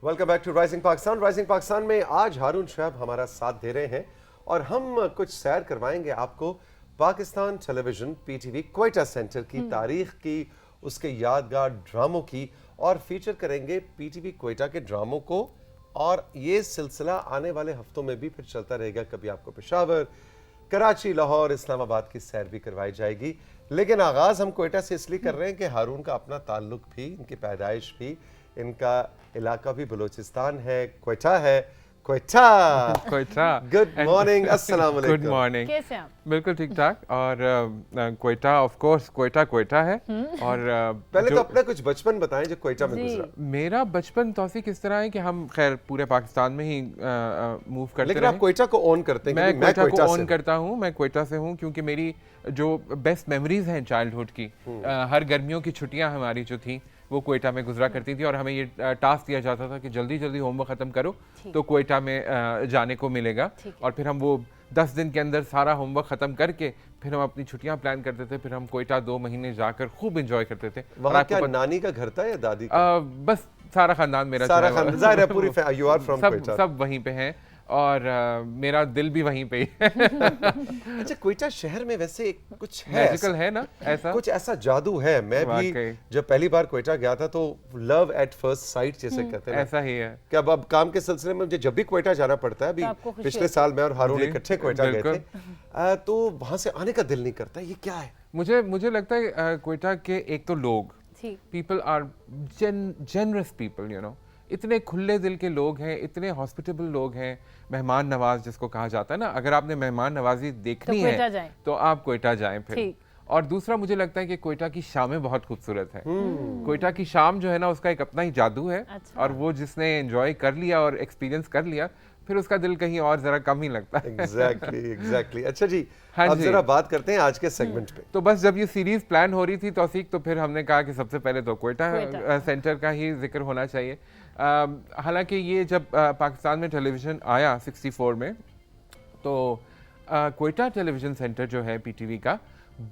Welcome back to rising Pakistan. Rising Pakistan में आज हारून शुएब हमारा साथ दे रहे हैं और हम कुछ सैर करवाएंगे आपको Pakistan television PTV Quetta centre की तारीख की, उसके यादगार ड्रामों की, और फीचर करेंगे पीटीवी क्वेटा के ड्रामों को। और ये सिलसिला आने वाले हफ्तों में भी फिर चलता रहेगा। कभी आपको पेशावर, कराची, लाहौर, इस्लामाबाद की सैर भी करवाई जाएगी। लेकिन आगाज हम क्वेटा से इसलिए कर रहे हैं कि हारून का अपना ताल्लुक भी, इनकी पैदाइश भी, इनका इलाका भी बलूचिस्तान है, क्वेटा है। क्वेटा क्वेटा। गुड मॉर्निंग, अस्सलाम वालेकुम। Good morning. कैसे आप? बिल्कुल ठीक ठाक। और क्वेटा ऑफ कोर्स क्वेटा है। और पहले तो अपना कुछ बचपन बताएं जो क्वेटा में गुजरा। मेरा बचपन तौसीक इस तरह है कि हम खैर पूरे पाकिस्तान में ही मूव करते लेकिन रहे। आप क्वेटा को ओन करते हैं? मैं क्वेटा को ओन से करता हूँ। मैं क्वेटा से हूँ क्योंकि मेरी जो बेस्ट मेमोरीज हैं चाइल्डहुड की, हर गर्मियों की छुट्टियाँ हमारी जो थी वो क्वेटा में गुजरा करती थी। और हमें ये टास्क दिया जाता था कि जल्दी जल्दी होमवर्क ख़त्म करो तो क्वेटा में जाने को मिलेगा। और फिर हम वो 10 दिन के अंदर सारा होमवर्क ख़त्म करके फिर हम अपनी छुट्टियां प्लान करते थे। फिर हम क्वेटा 2 महीने जाकर खूब एंजॉय करते थे। वहाँ क्या नानी का घर था या दादी का? बस सारा खानदान मेरा, सारा खानदान, ज़ाहिर है पूरी यू आर फ्रॉम क्वेटा, सब वहीं पे हैं और मेरा दिल भी वहीं पे ही है। अच्छा, क्वेटा शहर में वैसे कुछ है मैजिकल है ना, ऐसा कुछ ऐसा जादू है। मैं भी जब पहली बार क्वेटा गया था तो लव एट फर्स्ट साइट जैसे कहते हैं, ऐसा ही है कि अब काम के सिलसिले में मुझे जब भी क्वेटा जाना पड़ता है, अभी पिछले साल मैं और हारून इकट्ठे क्वेटा गए थे, तो वहां से आने का दिल नहीं करता। ये क्या है? मुझे लगता है क्वेटा के एक तो लोग, people are generous people, you know, इतने खुले दिल के लोग हैं, इतने हॉस्पिटेबल लोग हैं, मेहमान नवाज जिसको कहा जाता है ना। अगर आपने मेहमान नवाजी देखनी है तो आप क्वेटा जाएं फिर। और दूसरा मुझे लगता है कि क्वेटा की शामें बहुत खूबसूरत है। क्वेटा की शाम जो है ना, उसका एक अपना ही जादू है। और वो जिसने एंजॉय कर लिया और एक्सपीरियंस कर लिया, फिर उसका दिल कहीं और जरा कम ही लगता है। एग्जैक्टली। अच्छा जी, अब जरा बात करते हैं आज के सेगमेंट पे। तो बस जब ये सीरीज प्लान हो रही थी तौसीक, तो फिर हमने कहा कि सबसे पहले तो क्वेटा सेंटर का ही जिक्र होना चाहिए। हालांकि ये जब पाकिस्तान में टेलीविज़न आया 64 में, तो क्वेटा टेलीविज़न सेंटर जो है पीटीवी का,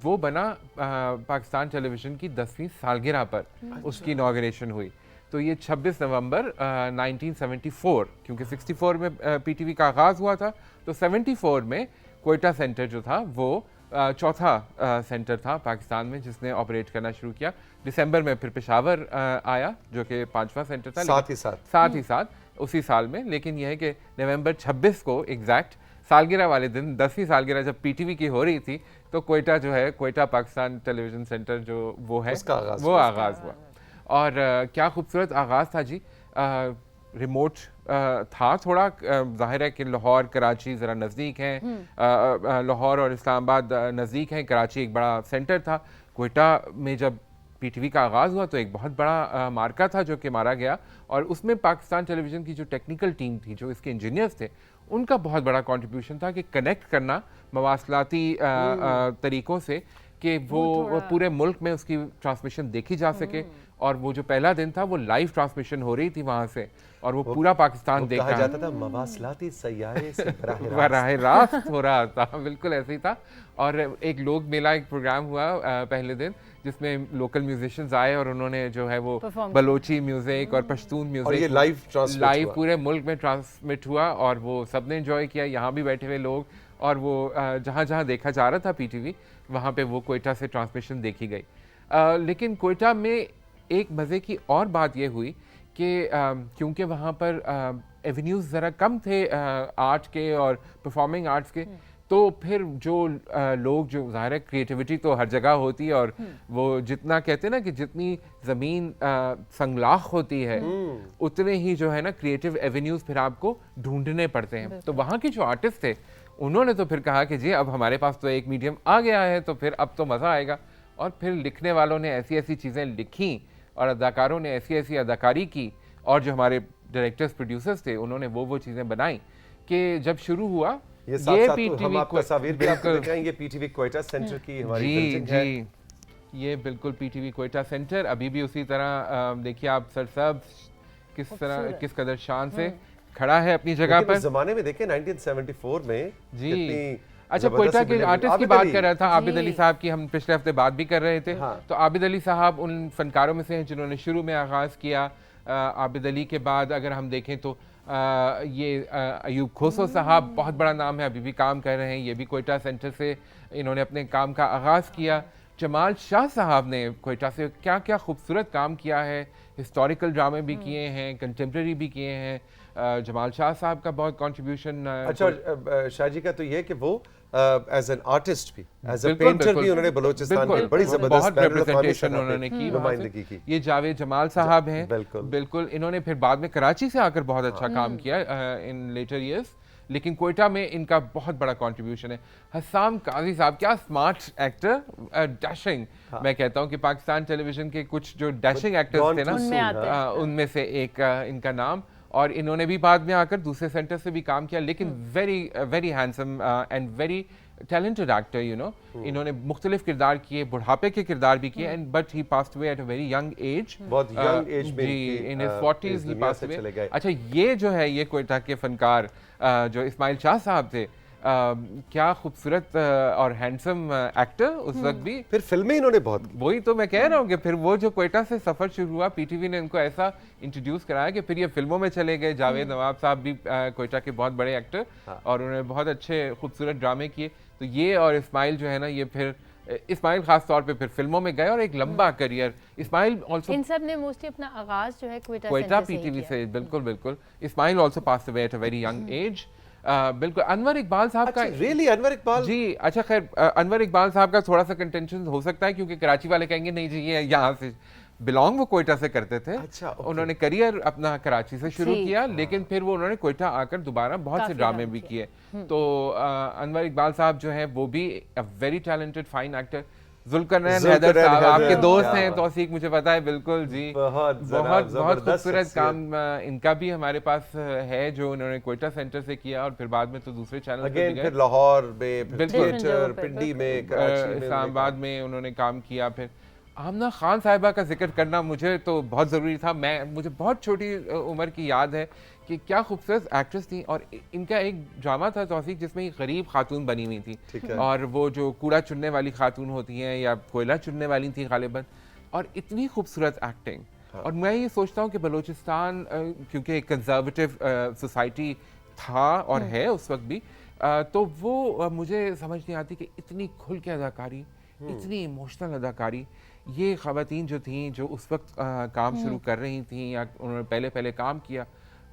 वो बना पाकिस्तान टेलीविज़न की 10वीं सालगिरह पर उसकी इनॉग्रेशन हुई। तो ये 26 नवंबर 1974, क्योंकि 64 में पीटीवी का आगाज़ हुआ था, तो 74 में क्वेटा सेंटर जो था वो चौथा सेंटर था पाकिस्तान में जिसने ऑपरेट करना शुरू किया। दिसंबर में फिर पेशावर आया जो कि 5वां सेंटर था, साथ ही साथ उसी साल में। लेकिन यह है कि नवंबर 26 को एग्जैक्ट सालगिरह वाले दिन, 10वीं सालगिरह जब पीटीवी की हो रही थी, तो क्वेटा जो है, क्वेटा पाकिस्तान टेलीविज़न सेंटर जो वो है, वो आगाज़ हुआ। और क्या खूबसूरत आगाज़ था जी। रिमोट था थोड़ा, जाहिर है कि लाहौर कराची ज़रा नज़दीक हैं, लाहौर और इस्लामाबाद नज़दीक हैं, कराची एक बड़ा सेंटर था। क्वेटा में जब पीटीवी का आगाज़ हुआ तो एक बहुत बड़ा मार्का था जो कि मारा गया। और उसमें पाकिस्तान टेलीविज़न की जो टेक्निकल टीम थी, जो इसके इंजीनियर्स थे, उनका बहुत बड़ा कंट्रीब्यूशन था कि कनेक्ट करना मवासलाती तरीक़ों से कि वो पूरे मुल्क में उसकी ट्रांसमिशन देखी जा सके। और वो जो पहला दिन था वो लाइव ट्रांसमिशन हो रही थी वहाँ से, और वो पूरा पाकिस्तान देख रहा जाता था, मवासलाती सैयारे से बराह रास्त हो रहा था। बिल्कुल ऐसे ही था। और एक लोक मेला, एक प्रोग्राम हुआ पहले दिन, जिसमें लोकल म्यूजिशियंस आए और उन्होंने जो है वो बलोची म्यूजिक और पश्तून म्यूजिक, और ये लाइव पूरे मुल्क में ट्रांसमिट हुआ और वो सबने एंजॉय किया, यहाँ भी बैठे हुए लोग। और वो जहाँ जहाँ देखा जा रहा था पीटीवी, वहाँ पे वो क्वेटा से ट्रांसमिशन देखी गई। लेकिन क्वेटा में एक मज़े की और बात ये हुई कि क्योंकि वहाँ पर एवेन्यूज़ ज़रा कम थे आर्ट के और परफॉर्मिंग आर्ट्स के, तो फिर जो लोग, जो ज़ाहिर है क्रिएटिविटी तो हर जगह होती है, और वो जितना कहते हैं ना कि जितनी ज़मीन संगलाख होती है, उतने ही जो है ना क्रिएटिव एवेन्यूज़ फिर आपको ढूंढने पड़ते हैं। तो वहाँ के जो आर्टिस्ट थे, उन्होंने तो फिर कहा कि जी अब हमारे पास तो एक मीडियम आ गया है, तो फिर अब तो मज़ा आएगा। और फिर लिखने वालों ने ऐसी ऐसी चीज़ें लिखी और अदाकारों ने ऐसी ऐसी अदाकारी की, और जो हमारे डायरेक्टर्स प्रोड्यूसर्स थे, उन्होंने वो चीज़ें बनाई कि जब शुरू हुआ ये पीटीवी ये पीटीवी क्वेटा सेंटर की हमारी बिल्डिंग है। ये बिल्कुल पीटीवी क्वेटा सेंटर अभी भी उसी तरह, देखिए आप सरसब्ज किस कदर शान से खड़ा है अपनी जगह पर। जमाने में देखें 1974 में जी। अच्छा, क्वेटा के आर्टिस्ट की बात कर रहा था, आबिद अली साहब की हम पिछले हफ्ते बात भी कर रहे थे। तो आबिद अली साहब उन फनकारों में से हैं जिन्होंने शुरू में आगाज़ किया। आबिद अली के बाद अगर हम देखें तो ये अयूब खोसो साहब बहुत बड़ा नाम है, अभी भी काम कर रहे हैं, ये भी क्वेटा सेंटर से इन्होंने अपने काम का आगाज़ किया। जमाल शाह साहब ने क्वेटा से क्या क्या खूबसूरत काम किया है, हिस्टोरिकल ड्रामे भी किए हैं, कंटेम्प्रेरी भी किए हैं। जमाल शाह साहब का बहुत कंट्रीब्यूशन। अच्छा, शाह जी का तो ये कि वो एज एन आर्टिस्ट भी, एज अ पेंटर भी उन्होंने बलूचिस्तान में बड़ी जबरदस्त रिप्रेजेंटेशन उन्होंने की, नुमाइंदगी की। ये जावेद जमाल साहब हैं, बिल्कुल इन्होंने फिर बाद में कराची से आकर बहुत अच्छा काम किया इन लेटर ईयर्स, लेकिन क्वेटा में इनका बहुत बड़ा कंट्रीब्यूशन है। हसाम काजी साहब क्या स्मार्ट एक्टर, डैशिंग। मैं कहता हूँ कि पाकिस्तान टेलीविजन के कुछ जो डैशिंग एक्टर्स थे ना, उनमें से एक इनका नाम, और इन्होंने भी बाद में आकर दूसरे सेंटर से भी काम किया, लेकिन very handsome and very talented actor, you know. इन्होंने मुख्तलिफ किरदार किए, बुढ़ापे के किरदार भी किए, and but he passed away at a very young as, बहुत यंग एज में, in his 40s he passed away. अच्छा, ये जो है ये क्वेटा के फनकार जो इस्माइल शाह साहब थे, क्या खूबसूरत और हैंडसम एक्टर उस वक्त भी। फिर फिल्में इन्होंने बहुत की। वही तो मैं कह रहा हूँ कि फिर वो जो क्वेटा से सफ़र शुरू हुआ, पीटीवी ने इनको ऐसा इंट्रोड्यूस कराया कि फिर ये फिल्मों में चले गए। जावेद नवाब साहब भी क्वेटा के बहुत बड़े एक्टर, और उन्होंने बहुत अच्छे खूबसूरत ड्रामे किए। तो ये और इस्माइल जो है ना, ये फिर इस्माइल खास तौर पे फिर फिल्मों में गए और एक लंबा करियर। इस्माइल आल्सो, इन सब ने मोस्टली अपना आगाज जो है क्वेटा पीटीवी से, बिल्कुल। Ismail also passed away at a very young age. बिल्कुल। अनवर इकबाल साहब का, रियली अनवर इकबाल जी, अच्छा खैर, अनवर इकबाल साहब का थोड़ा सा कंटेंशन हो सकता है, क्योंकि कराची वाले कहेंगे नहीं जी ये यहाँ से बिलोंग वो क्वेटा से करते थे। अच्छा, उन्होंने करियर अपना कराची से शुरू किया, लेकिन फिर वो उन्होंने क्वेटा आकर दोबारा बहुत से ड्रामे भी किए। तो अनवर इकबाल साहब जो है वो भी a very talented fine actor. Zulqarnain Haider साहब आपके दोस्त हैं, तौसीक मुझे पता है, बिल्कुल जी, बहुत खूबसूरत काम इनका भी हमारे पास है, जो उन्होंने क्वेटा सेंटर से किया, और फिर बाद में तो दूसरे चैनल पे भी गए, फिर लाहौर में, फिर थिएटर, पिंडी में, कराची में, इस्लामाबाद में उन्होंने काम किया। फिर आमना खान साहिबा का जिक्र करना मुझे तो बहुत ज़रूरी था। मुझे बहुत छोटी उम्र की याद है कि क्या खूबसूरत एक्ट्रेस थी, और इनका एक ड्रामा था तौसीक जिसमें एक गरीब खातून बनी हुई थी, और वो जो कूड़ा चुनने वाली खातून होती हैं या कोयला चुनने वाली थी गालिबन, और इतनी खूबसूरत एक्टिंग। और मैं ये सोचता हूँ कि बलूचिस्तान क्योंकि एक कंजर्वेटिव सोसाइटी था और है उस वक्त भी, तो वो मुझे समझ नहीं आती कि इतनी खुल के अदाकारी, इतनी इमोशनल अदाकारी। ये ख़वातीन जो थीं, जो उस वक्त काम शुरू कर रही थीं या उन्होंने पहले काम किया,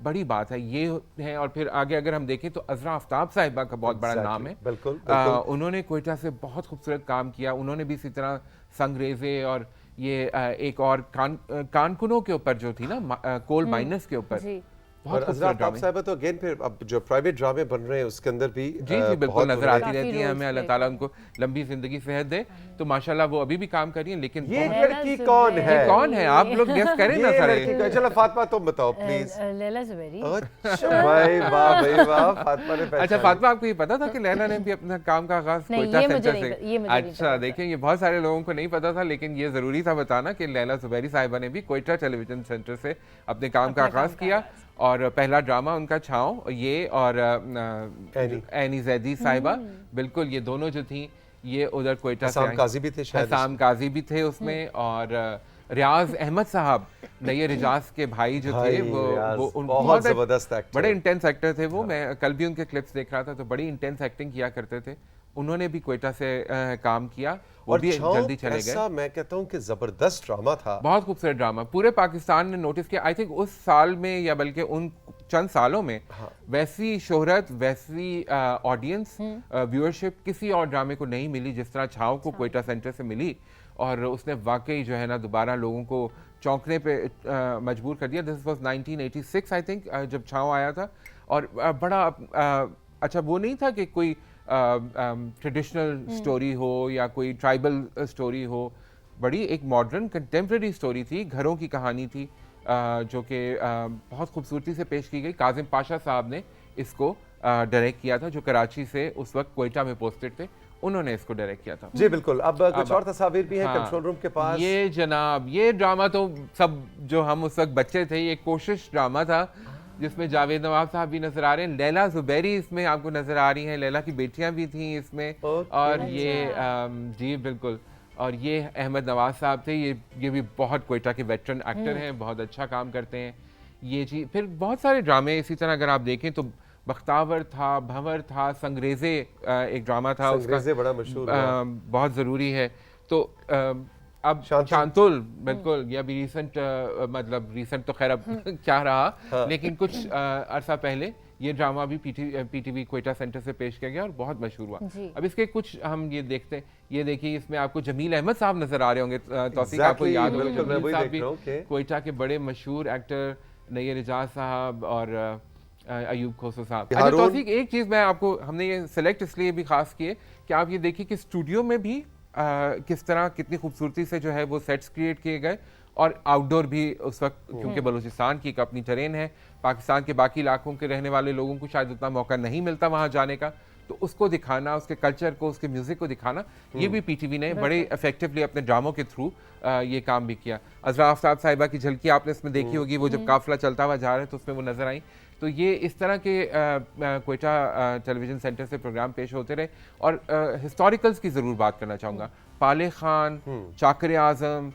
बड़ी बात है ये है। और फिर आगे अगर हम देखें तो अजरा आफ्ताब साहिबा का बहुत बड़ा नाम है। बिल्कुल। उन्होंने क्वेटा से बहुत खूबसूरत काम किया। उन्होंने भी इसी तरह संगरेजे और ये एक और कानकुनों के ऊपर जो थी ना, कोल माइनस के ऊपर, और अजरा आफ्ताब साहिबा तो अगेन फिर अब जो प्राइवेट ड्रामे बन रहे हैं उसके अंदर भी जी बिल्कुल नजर आती रहती हैं हमें। अल्लाह ताला उनको लंबी जिंदगी सेहत दे। तो माशाल्लाह वो अभी भी काम कर रही हैं। लेकिन ये लड़की कौन है? कौन है आप लोग गेस करें ना सारे। चलो फातिमा तुम बताओ प्लीज। लैला ज़ुबैरी। अच्छा भाई वाह भाई वाह, फातिमा ने पहचाना। अच्छा फातिमा, आपको ये पता था कि लैला ने भी अपना काम का आगाज क्वेटा सेंटर से? अच्छा देखें, ये बहुत सारे लोगों को नहीं पता था, लेकिन ये जरूरी था बताना कि लैला ज़ुबैरी साहिबा ने भी क्वेटा टेलीविजन सेंटर से अपने काम का आगाज किया। और पहला ड्रामा उनका छाँव, ये और एनी जैदी साहिबा, बिल्कुल ये दोनों जो थी ये उधर क्वेटा से। हसाम काजी भी थे शायद, हसाम काजी भी थे उसमें, और रियाज अहमद साहब नये रिजाज के भाई जो थे, वो बहुत जबरदस्त एक्टर, बड़े इंटेंस एक्टर थे वो। मैं कल भी उनके क्लिप्स देख रहा था, तो बड़ी इंटेंस एक्टिंग किया करते थे। उन्होंने भी क्वेटा से काम किया, वो भी जल्दी चले गए। ऐसा मैं कहता हूं कि जबरदस्त ड्रामा था, बहुत खूबसूरत ड्रामा। पूरे पाकिस्तान ने नोटिस किया। आई थिंक उस साल में या बल्कि उन चंद सालों में वैसी शोहरत, वैसी ऑडियंस, व्यूअरशिप किसी और ड्रामे को नहीं मिली जिस तरह छाँव को क्वेटा सेंटर से मिली। और उसने वाकई जो है ना दोबारा लोगों को चौंकने पे मजबूर कर दिया। दिस वाज 1986 आई थिंक जब छाँव आया था। और बड़ा अच्छा वो नहीं था कि कोई ट्रेडिशनल स्टोरी हो या कोई ट्राइबल स्टोरी हो, बड़ी एक मॉडर्न कंटेम्प्रेरी स्टोरी थी, घरों की कहानी थी, जो कि बहुत खूबसूरती से पेश की गई। काजिम पाशा साहब ने इसको डायरेक्ट किया था, जो कराची से उस वक्त क्वेटा में पोस्टेड थे, उन्होंने इसको डायरेक्ट किया था। जी बिल्कुल। अब कुछ और तस्वीर भी हैं कंट्रोल रूम के पास। ये जनाब, ये ड्रामा तो सब जो हम उस वक्त बच्चे थे, ये कोशिश ड्रामा था जिसमें जावेद नवाब साहब भी नजर आ रहे हैं, लैला ज़ुबैरी इसमें आपको नजर आ रही हैं, लैला की बेटियां भी थी इसमें। और ये जी बिल्कुल। और ये अहमद नवाज साहब थे, ये भी बहुत कोयटा के वेटरन एक्टर हैं, बहुत अच्छा काम करते हैं ये जी। फिर बहुत सारे ड्रामे इसी तरह अगर आप देखें तो बख्तावर था, भंवर था, संग्रेज़े एक ड्रामा था, संग्रेज़े बड़ा मशहूर हुआ। बहुत ज़रूरी है। तो अब शांतुल बिल्कुल, ये अभी रिसेंट मतलब रिसेंट तो खैर अब क्या रहा, लेकिन कुछ अरसा पहले ये ड्रामा भी पीटीवी क्वेटा सेंटर से पेश किया गया और बहुत मशहूर हुआ। अब इसके कुछ हम ये देखते हैं, ये देखिए इसमें आपको जमील अहमद साहब नजर आ रहे होंगे, तौसीक आपको याद होगा, जमील साहब भी क्वेटा के बड़े मशहूर एक्टर, नैयर एजाज साहब और अयूब खोसो साहब। अच्छा तौसीक, एक चीज़ मैं आपको, हमने ये सिलेक्ट इसलिए भी खास किए कि आप ये देखिए कि स्टूडियो में भी किस तरह कितनी खूबसूरती से जो है वो सेट्स क्रिएट किए गए, और आउटडोर भी उस वक्त, क्योंकि बलूचिस्तान की एक अपनी टेरेन है, पाकिस्तान के बाकी इलाकों के रहने वाले लोगों को शायद उतना मौका नहीं मिलता वहाँ जाने का, तो उसको दिखाना, उसके कल्चर को, उसके म्यूज़िक को दिखाना, ये भी पीटीवी ने बड़े इफेक्टिवली अपने ड्रामों के थ्रू ये काम भी किया। अजरा आफ्ताब साहिबा की झलकी आपने इसमें देखी होगी, वो जब काफिला चलता हुआ जा रहे तो उसमें वो नजर आई। तो ये इस तरह के क्वेटा टेलीविज़न सेंटर से प्रोग्राम पेश होते रहे। और हिस्टोरिकल्स की ज़रूर बात करना चाहूँगा, पाले खान, चाकर आज़म,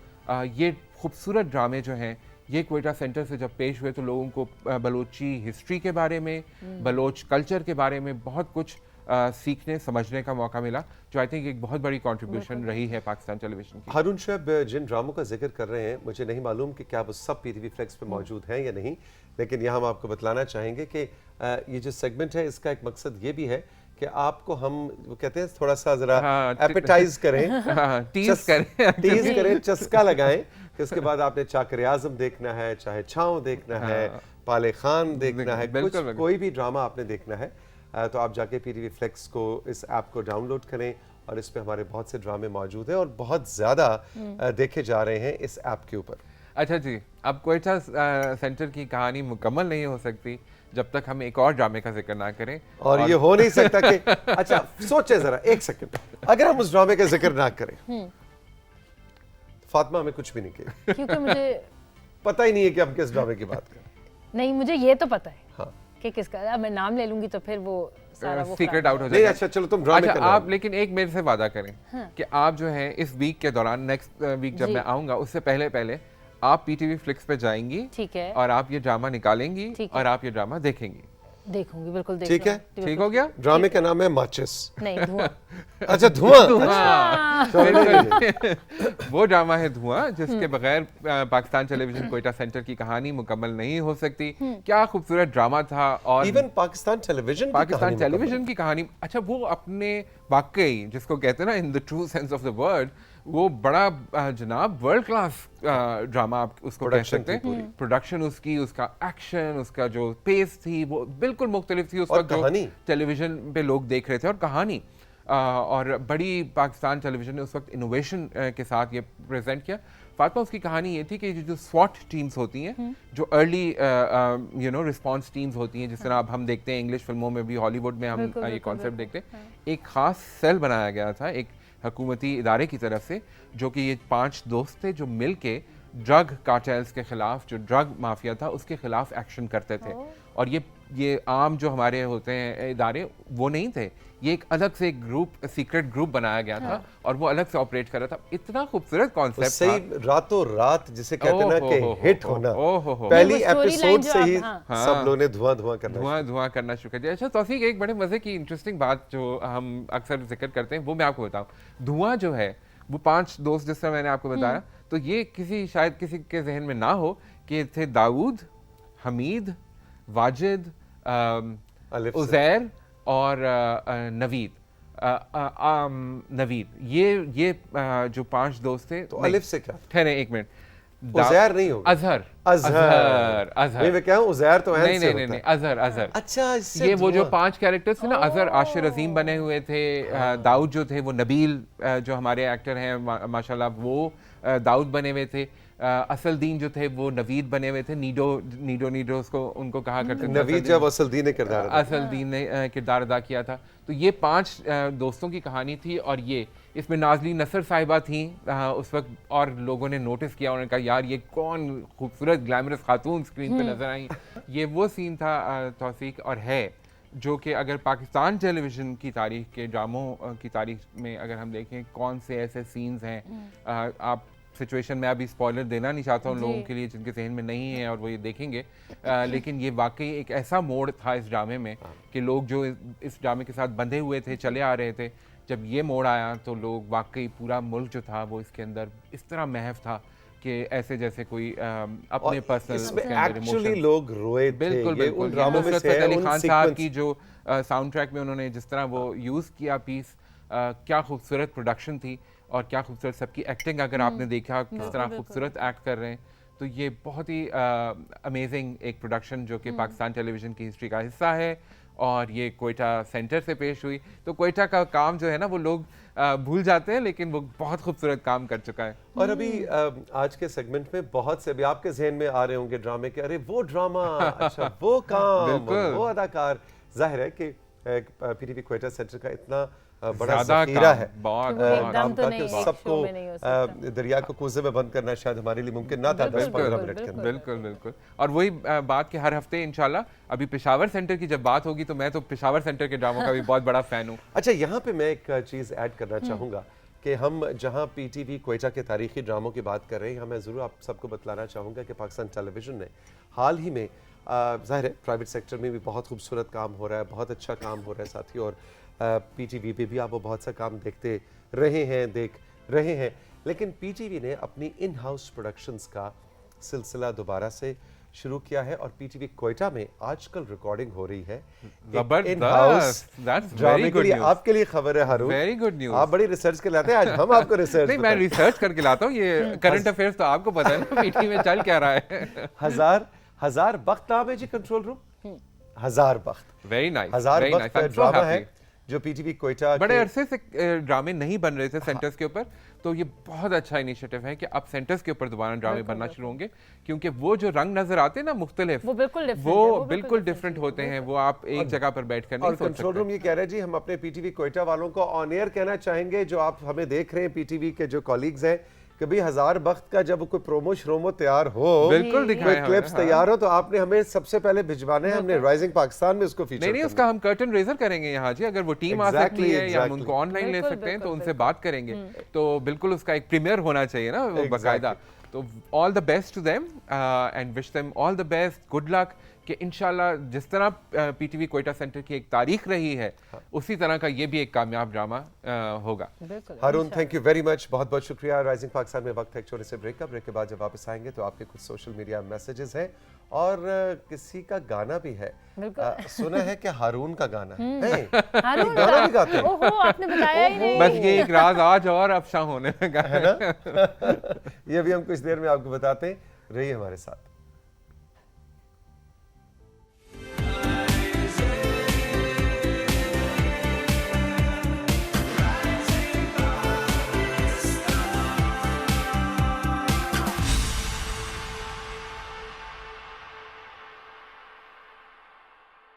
ये खूबसूरत ड्रामे जो हैं ये क्वेटा सेंटर से जब पेश हुए तो लोगों को बलोची हिस्ट्री के बारे में, बलोच कल्चर के बारे में बहुत कुछ सीखने समझने का मौका मिला, जो आई थिंक एक बहुत बड़ी कंट्रीब्यूशन रही है पाकिस्तान टेलीविजन की। हारून शुएब जिन ड्रामों का जिक्र कर रहे हैं, मुझे नहीं मालूम कि क्या वो सब पीटीवी फ्लेक्स पे मौजूद हैं या नहीं, लेकिन यहाँ हम आपको बतलाना चाहेंगे कि ये जो सेगमेंट है इसका एक मकसद ये भी है कि आपको हम वो कहते हैं थोड़ा सा जरा एपेटाइज करें, टीज करें, चस्का लगाएं कि उसके बाद आपने चाकर आज़म देखना है, चाहे छाँव देखना है, पाले खान देखना है, कुछ कोई भी ड्रामा आपने देखना है, तो आप जाके पीटीवी फ्लेक्स को, इस ऐप को डाउनलोड करें और इस पे हमारे बहुत से ड्रामे मौजूद हैं और बहुत ज़्यादा देखे जा रहे हैं इस ऐप के ऊपर। अच्छा जी, अब क्वेटा सेंटर की कहानी मुकम्मल नहीं हो सकती जब तक हम एक और ड्रामे का जिक्र ना करें, और ये हो नहीं सकता कि अच्छा सोचे जरा एक सेकंड, अगर हम उस ड्रामे का जिक्र ना करें, फातिमा हमें कुछ भी नहीं किया, क्योंकि मुझे पता ही नहीं है कि हम किस ड्रामे की बात करें। नहीं, मुझे ये तो पता है हाँ कि किसका, अब मैं नाम ले लूंगी तो फिर वो सारा वो सीक्रेट आउट हो नहीं, जाएगा। अच्छा चलो तुम ड्रामे अच्छा का आप लेकिन एक मेरे से वादा करें कि आप जो है इस वीक के दौरान, नेक्स्ट वीक जब मैं आऊंगा उससे पहले आप पीटीवी फ्लिक्स पे जाएंगी, ठीक है, और आप ये ड्रामा निकालेंगी और आप ये ड्रामा देखेंगी। देखूंगी, बिल्कुल ठीक है, ठीक हो गया। ड्रामे का नाम है माचिस। नहीं, धुआं। अच्छा धुआं, वो ड्रामा है धुआं, जिसके बगैर पाकिस्तान टेलीविजन क्वेटा सेंटर की कहानी मुकम्मल नहीं हो सकती। क्या खूबसूरत ड्रामा था, और इवन पाकिस्तान टेलीविजन की कहानी, अच्छा वो अपने वाकई जिसको कहते हैं ना in the true sense of the word, वो बड़ा जनाब वर्ल्ड क्लास ड्रामा आप उसको कह सकते हैं। प्रोडक्शन उसकी, उसका एक्शन, उसका जो पेस थी वो बिल्कुल मुख्तलिफ थी उस वक्त जो टेलीविजन पे लोग देख रहे थे, और कहानी और बड़ी पाकिस्तान टेलीविजन ने उस वक्त इनोवेशन के साथ ये प्रेजेंट किया। फातिमा, उसकी कहानी ये थी कि जो स्वॉट टीम्स होती हैं, जो अर्ली रिस्पॉन्स टीम्स होती हैं, जिस तरह अब हम देखते हैं इंग्लिश फिल्मों में भी, हॉलीवुड में हम ये कॉन्सेप्ट देखते हैं, एक खास सेल बनाया गया था एक हुकूमती इदारे की तरफ से, जो कि ये 5 दोस्त थे जो मिल के ड्रग कार्टेल्स के खिलाफ, जो ड्रग माफिया था उसके खिलाफ एक्शन करते थे। और ये आम जो हमारे होते हैं इदारे वो नहीं थे, ये एक अलग से एक ग्रुप, सीक्रेट ग्रुप बनाया गया था और वो अलग से ऑपरेट कर रहा था। इतना खूबसूरत कॉन्सेप्ट सही था। रातों रात जिसे कहते हैं ना कि हिट होना, पहली एपिसोड से ही सब लोगों ने धुआं करना शुरू कर दिया। अच्छा तौसीक, एक बड़े मजे की इंटरेस्टिंग बात जो हम अक्सर जिक्र करते हैं वो मैं आपको बताऊं। धुआं जो है वो 5 दोस्त, जिस तरह मैंने आपको बताया, तो ये शायद किसी के जहन में ना हो कि थे दाऊद, हमीद, वाजिद, उज़ैर और नवीद। ये जो 5 दोस्त थे, तो अलिफ से क्या? ठहरे एक मिनट, उज़ैर नहीं होगा, अज़हर। मैं क्या हूँ, उज़ैर तो नहीं, अज़हर। अच्छा, ये वो जो 5 कैरेक्टर्स थे ना, अज़हर आशिर अजीम बने हुए थे, दाऊद जो थे वो नबील जो हमारे एक्टर हैं माशाल्लाह वो दाऊद बने हुए थे, असल दीन जो थे वो नवीद बने हुए थे, नीडो उसको उनको कहा करते थे, नवीद जब असल दीन ने किरदार अदा किया था। तो ये 5 दोस्तों की कहानी थी, और ये इसमें नाजली नसर साहिबा थी उस वक्त, और लोगों ने नोटिस किया, उन्होंने कहा यार ये कौन खूबसूरत ग्लैमरस खातून स्क्रीन पे नजर आई। ये वो सीन था तौसीक, और है जो कि अगर पाकिस्तान टेलीविज़न की तारीख के ड्रामों की तारीख में अगर हम देखें कौन से ऐसे सीन्स हैं, आप सिचुएशन में अभी स्पॉइलर देना नहीं चाहता उन लोगों के लिए जिनके जहन में नहीं है और वो ये देखेंगे, लेकिन ये वाकई एक ऐसा मोड़ था इस ड्रामे में कि लोग जो इस ड्रामे के साथ बंधे हुए थे, चले आ रहे थे, जब ये मोड़ आया तो लोग वाकई पूरा मुल्क जो था वो इसके अंदर इस तरह महव था कि ऐसे जैसे कोई अपने पर्सनल एक्चुअली लोग रोए थे। बिल्कुल बिल्कुल। नुसरत फतेह अली खान साहब की जो साउंड ट्रैक में उन्होंने जिस तरह वो यूज़ किया पीस, क्या खूबसूरत प्रोडक्शन थी और क्या खूबसूरत सबकी एक्टिंग, अगर आपने देखा किस तरह खूबसूरत एक्ट कर रहे हैं, तो ये बहुत ही अमेजिंग एक प्रोडक्शन जो कि पाकिस्तान टेलीविज़न की हिस्ट्री का हिस्सा है और ये क्वेटा सेंटर से पेश हुई। तो क्वेटा का काम जो है ना वो लोग भूल जाते हैं, लेकिन वो बहुत खूबसूरत काम कर चुका है। और अभी आज के सेगमेंट में बहुत से अभी आपके जहन में आ रहे होंगे ड्रामे के, अरे वो ड्रामा, अच्छा वो काम, वो अदाकार। जाहिर है कि पीटीवी क्वेटा सेंटर का इतना बड़ा ज़खीरा है काम का कि सबको दरिया को कोसे में बंद करना शायद हमारे लिए मुमकिन ना था 10-15 मिनट के अंदर। बिल्कुल बिल्कुल। और वही बात कि हर हफ्ते इंशाल्लाह अभी पेशावर सेंटर की जब बात होगी तो मैं तो पेशावर सेंटर के ड्रामों का भी बहुत बड़ा फैन हूँ। अच्छा, यहाँ पे मैं एक चीज़ ऐड करना चाहूँगा कि हम जहाँ पीटीवी क्वेटा के तारीखी ड्रामों की बात कर रहे हैं, मैं ज़रूर आप सबको बतलाना चाहूँगा कि पाकिस्तान टेलीविज़न ने हाल ही में ज़ाहिर है प्राइवेट सेक्टर में भी बहुत खूबसूरत काम हो रहा है, बहुत अच्छा काम हो रहा है साथी, और पीटीवी पे भी आप वो बहुत सा काम देखते देख रहे हैं, लेकिन पीटीवी ने अपनी इन हाउस प्रोडक्शंस का सिलसिला दोबारा से शुरू किया है और पीटीवी क्वेटा में आजकल रिकॉर्डिंग हो रही है इन हाउस ड्रामे के लिए। आपके लिए खबर है हारून, वेरी गुड न्यूज़। आप बड़ी रिसर्च के लाते हैं, आज हम आपको रिसर्च नहीं, मैं रिसर्च करके लाता हूँ, ये करंट अफेयर्स तो आपको पता है ना पीटीवी में चल क्या रहा है। हजार बख्त नाम है जी कंट्रोल रूम, हजार बख्त, वेरी नाइस, हजार बख्त ड्रामा है जो पीटीवी क्वेटा बड़े अरसे से ड्रामे नहीं बन रहे थे सेंटर्स के ऊपर, तो ये बहुत अच्छा इनिशिएटिव है कि अब सेंटर्स के ऊपर दोबारा ड्रामे बनना शुरू होंगे, क्योंकि वो जो रंग नजर आते हैं ना मुख्तलिफ, वो बिल्कुल डिफरेंट होते हैं, वो आप एक जगह पर बैठ कर नहीं सोच सकते। कंट्रोल रूम ये कह रहे हैं जी, हम अपने पीटीवी क्वेटा वालों को ऑन एयर कहना चाहेंगे, जो आप हमें देख रहे हैं पीटीवी के जो कॉलीग्स हैं, कभी हजार बख्त का जब कोई प्रोमो श्रोमो तैयार हो, बिल्कुल दिखाएं, क्लिप्स तैयार हो, तो आपने हमें सबसे पहले भिजवाने हैं, हमने राइजिंग पाकिस्तान में उसको फीचर नहीं उसका हम कर्टन रेजर करेंगे यहाँ जी, अगर वो टीम आ सकती है या हम उनको ऑनलाइन ले सकते हैं तो उनसे बात करेंगे, तो बिल्कुल उसका एक प्रीमियर होना चाहिए ना वो बाकायदा। तो all the best to them and wish them all the best, good luck, कि इंशाल्लाह जिस तरह पीटीवी क्वेटा सेंटर की एक तारीख रही है उसी तरह का ये भी एक कामयाब ड्रामा होगा। हारून, थैंक यू वेरी मच, बहुत बहुत शुक्रिया। राइजिंग पाकिस्तान में वक्त है एक छोटे से ब्रेक के बाद जब वापस आएंगे तो आपके कुछ सोशल मीडिया मैसेजेस हैं और किसी का गाना भी है। सुना है कि हारून का गाना है, हारून गाना भी गाते हैं। ओहो, आपने बताया ही नहीं। बस ये एक राज आज और अफशा होने लगा है ना। ये भी हम कुछ देर में आपको बताते हैं, रहिए हमारे साथ।